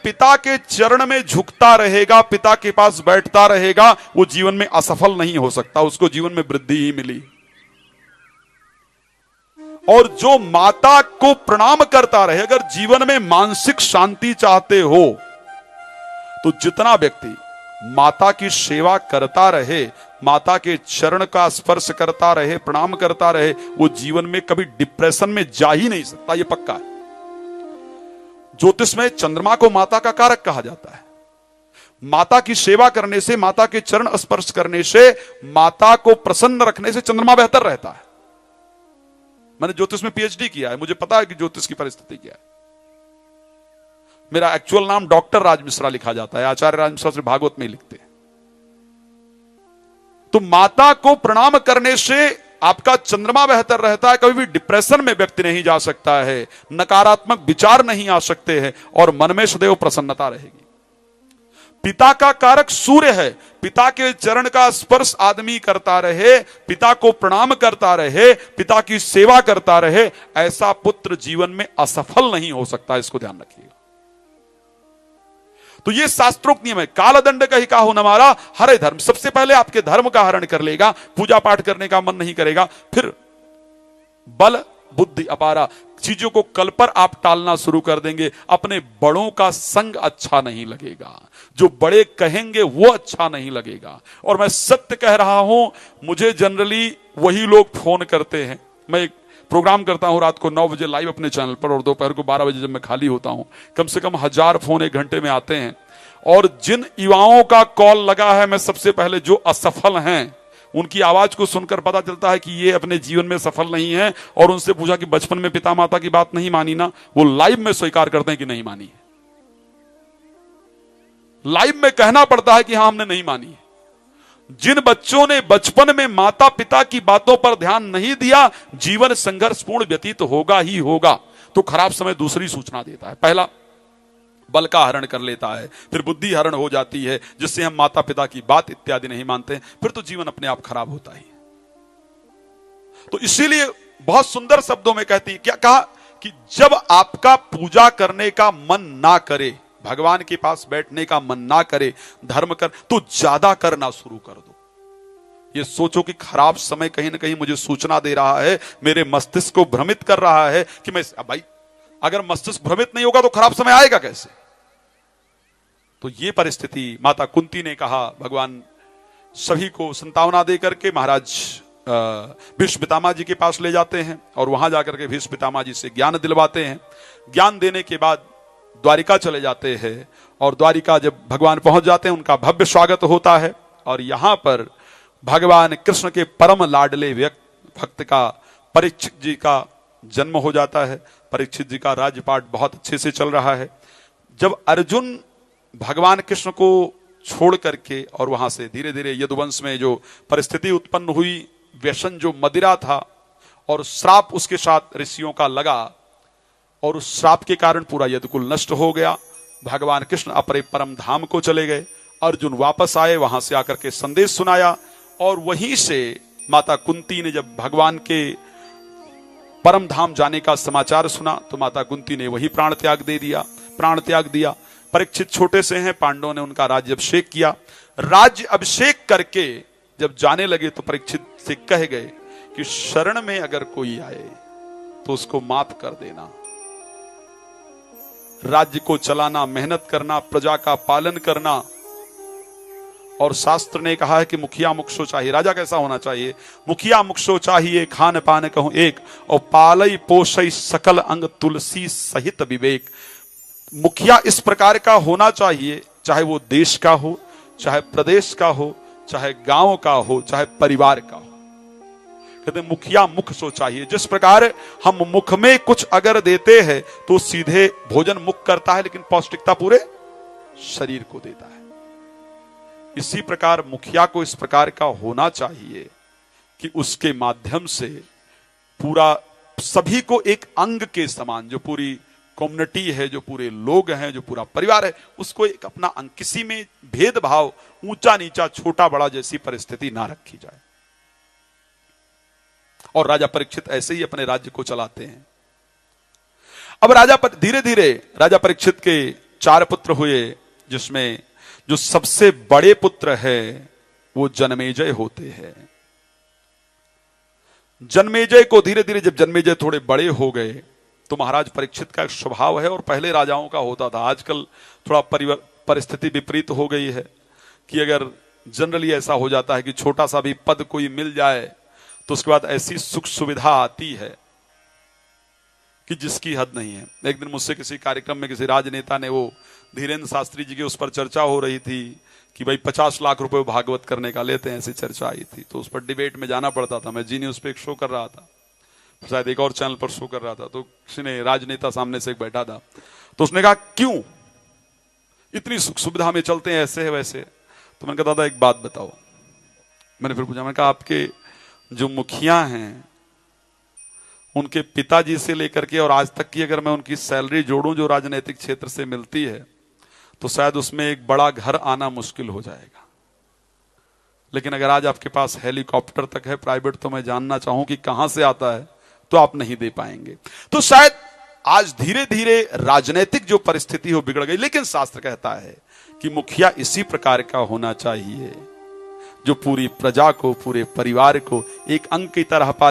पिता के चरण में झुकता रहेगा, पिता के पास बैठता रहेगा, वो जीवन में असफल नहीं हो सकता, उसको जीवन में वृद्धि ही मिली। और जो माता को प्रणाम करता रहे, अगर जीवन में मानसिक शांति चाहते हो तो जितना व्यक्ति माता की सेवा करता रहे, माता के चरण का स्पर्श करता रहे, प्रणाम करता रहे, वो जीवन में कभी डिप्रेशन में जा ही नहीं सकता, ये पक्का है। ज्योतिष में चंद्रमा को माता का कारक कहा जाता है। माता की सेवा करने से, माता के चरण स्पर्श करने से, माता को प्रसन्न रखने से चंद्रमा बेहतर रहता है। मैंने ज्योतिष में पीएचडी किया है, मुझे पता है कि ज्योतिष की परिस्थिति क्या है। मेरा एक्चुअल नाम डॉक्टर राज मिश्रा लिखा जाता है, आचार्य राज मिश्रा से भागवत में लिखते हैं। तो माता को प्रणाम करने से आपका चंद्रमा बेहतर रहता है, कभी भी डिप्रेशन में व्यक्ति नहीं जा सकता है, नकारात्मक विचार नहीं आ सकते हैं और मन में सदैव प्रसन्नता रहेगी। पिता का कारक सूर्य है, पिता के चरण का स्पर्श आदमी करता रहे, पिता को प्रणाम करता रहे, पिता की सेवा करता रहे, ऐसा पुत्र जीवन में असफल नहीं हो सकता, इसको ध्यान रखिएगा। तो ये शास्त्रोक्त नियम है। कालदंड कही काहू न मारा, हरे धर्म। सबसे पहले आपके धर्म का हरण कर लेगा, पूजा पाठ करने का मन नहीं करेगा, फिर बल बुद्धि अपारा, चीजों को कल पर आप टालना शुरू कर देंगे, अपने बड़ों का संग अच्छा नहीं लगेगा, जो बड़े कहेंगे वो अच्छा नहीं लगेगा। और मैं सत्य कह रहा हूं, मुझे जनरली वही लोग फोन करते हैं। मैं एक प्रोग्राम करता हूं रात को 9 बजे लाइव अपने चैनल पर, और दोपहर को 12 बजे जब मैं खाली होता हूं, कम से कम 1000 फोन 1 घंटे में आते हैं। और जिन युवाओं का कॉल लगा है, मैं सबसे पहले जो असफल हैं उनकी आवाज को सुनकर पता चलता है कि ये अपने जीवन में सफल नहीं है, और उनसे पूछा कि बचपन में पिता माता की बात नहीं मानी ना, वो लाइव में स्वीकार करते हैं कि नहीं मानी है। लाइव में कहना पड़ता है कि हां हमने नहीं मानी है। जिन बच्चों ने बचपन में माता पिता की बातों पर ध्यान नहीं दिया, जीवन संघर्षपूर्ण व्यतीत होगा ही होगा। तो खराब समय दूसरी सूचना देता है। पहला, बल का हरण कर लेता है, फिर बुद्धि हरण हो जाती है, जिससे हम माता पिता की बात इत्यादि नहीं मानते, फिर तो जीवन अपने आप खराब होता ही। तो इसीलिए बहुत सुंदर शब्दों में कहती है, क्या कहा कि जब आपका पूजा करने का मन ना करे, भगवान के पास बैठने का मन ना करे, धर्म कर, तो ज्यादा करना शुरू कर दो। ये सोचो कि खराब समय कहीं ना कहीं मुझे सूचना दे रहा है, मेरे मस्तिष्क को भ्रमित कर रहा है कि मैं, भाई अगर मस्तिष्क भ्रमित नहीं होगा तो खराब समय आएगा कैसे। तो ये परिस्थिति माता कुंती ने कहा, भगवान सभी को संतावना दे करके महाराज भीष्म पितामह जी के पास ले जाते हैं, और वहां जाकर के भीष्म पितामह जी से ज्ञान दिलवाते हैं। ज्ञान देने के बाद द्वारिका चले जाते हैं, और द्वारिका जब भगवान पहुंच जाते हैं, उनका भव्य स्वागत होता है। और यहां पर भगवान कृष्ण के परम लाडले भक्त का परीक्षित जी का जन्म हो जाता है। परीक्षित जी का राज्यपाठ बहुत अच्छे से चल रहा है। जब अर्जुन भगवान कृष्ण को छोड़ करके, और वहां से धीरे धीरे यदुवंश में जो परिस्थिति उत्पन्न हुई, व्यसन जो मदिरा था और श्राप उसके साथ ऋषियों का लगा, और उस श्राप के कारण पूरा यदुकुल नष्ट हो गया। भगवान कृष्ण अपने परम धाम को चले गए। अर्जुन वापस आए, वहां से आकर के संदेश सुनाया, और वहीं से माता कुंती ने जब भगवान के परम धाम जाने का समाचार सुना, तो माता कुंती ने वही प्राण त्याग दिया। परीक्षित छोटे से हैं, पांडवों ने उनका राज्य अभिषेक किया। राज्य अभिषेक करके जब जाने लगे तो परीक्षित से कह गए कि शरण में अगर कोई आए तो उसको माफ कर देना। राज्य को चलाना, मेहनत करना, प्रजा का पालन करना, और शास्त्र ने कहा है कि मुखिया मुक्षो चाहिए। राजा कैसा होना चाहिए? मुखिया मुक्षो चाहिए, खान पान कहूं एक, और पालई पोषई सकल अंग तुलसी सहित विवेक। मुखिया इस प्रकार का होना चाहिए, चाहे वो देश का हो, चाहे प्रदेश का हो, चाहे गांव का हो, चाहे परिवार का हो। कहते मुखिया मुख सो चाहिए। जिस प्रकार हम मुख में कुछ अगर देते हैं तो सीधे भोजन मुख करता है, लेकिन पौष्टिकता पूरे शरीर को देता है। इसी प्रकार मुखिया को इस प्रकार का होना चाहिए कि उसके माध्यम से पूरा सभी को एक अंग के समान, जो पूरी कम्युनिटी है, जो पूरे लोग हैं, जो पूरा परिवार है, उसको एक अपना अंग, किसी में भेदभाव, ऊंचा नीचा, छोटा बड़ा जैसी परिस्थिति ना रखी जाए। और राजा परीक्षित ऐसे ही अपने राज्य को चलाते हैं। अब धीरे धीरे राजा परीक्षित के 4 पुत्र हुए, जिसमें जो सबसे बड़े पुत्र है वो जन्मेजय होते हैं। जन्मेजय को धीरे धीरे, जब जन्मेजय थोड़े बड़े हो गए तो महाराज परीक्षित का एक स्वभाव है, और पहले राजाओं का होता था, आजकल थोड़ा परिस्थिति विपरीत हो गई है कि अगर जनरली ऐसा हो जाता है कि छोटा सा भी पद कोई मिल जाए तो उसके बाद ऐसी सुख सुविधा आती है कि जिसकी हद नहीं है। एक दिन मुझसे किसी कार्यक्रम में किसी राजनेता ने, वो धीरेन्द्र शास्त्री जी की, उस पर चर्चा हो रही थी कि भाई 50 लाख रुपए भागवत करने का लेते हैं, ऐसी चर्चा आई थी। तो उस पर डिबेट में जाना पड़ता था। मैं जी न्यूज पे एक शो कर रहा था, शायद एक और चैनल पर शो कर रहा था, तो किसी ने, राजनेता सामने से एक बैठा था, तो उसने कहा क्यों इतनी सुख सुविधा में चलते हैं, ऐसे है वैसे। तो मैंने कहा दादा एक बात बताओ। मैंने फिर पूछा, मैंने कहा आपके जो मुखिया हैं उनके पिताजी से लेकर के और आज तक की अगर मैं उनकी सैलरी जोड़ूं जो राजनीतिक क्षेत्र से मिलती है तो शायद उसमें एक बड़ा घर आना मुश्किल हो जाएगा। लेकिन अगर आज आपके पास हेलीकॉप्टर तक है प्राइवेट, तो मैं जानना चाहूं कि कहां से आता है, तो आप नहीं दे पाएंगे। तो शायद आज धीरे धीरे राजनीतिक जो परिस्थिति हो बिगड़ गई, लेकिन शास्त्र कहता है कि मुखिया इसी प्रकार का होना चाहिए जो पूरी प्रजा को, पूरे परिवार को एक अंग की तरह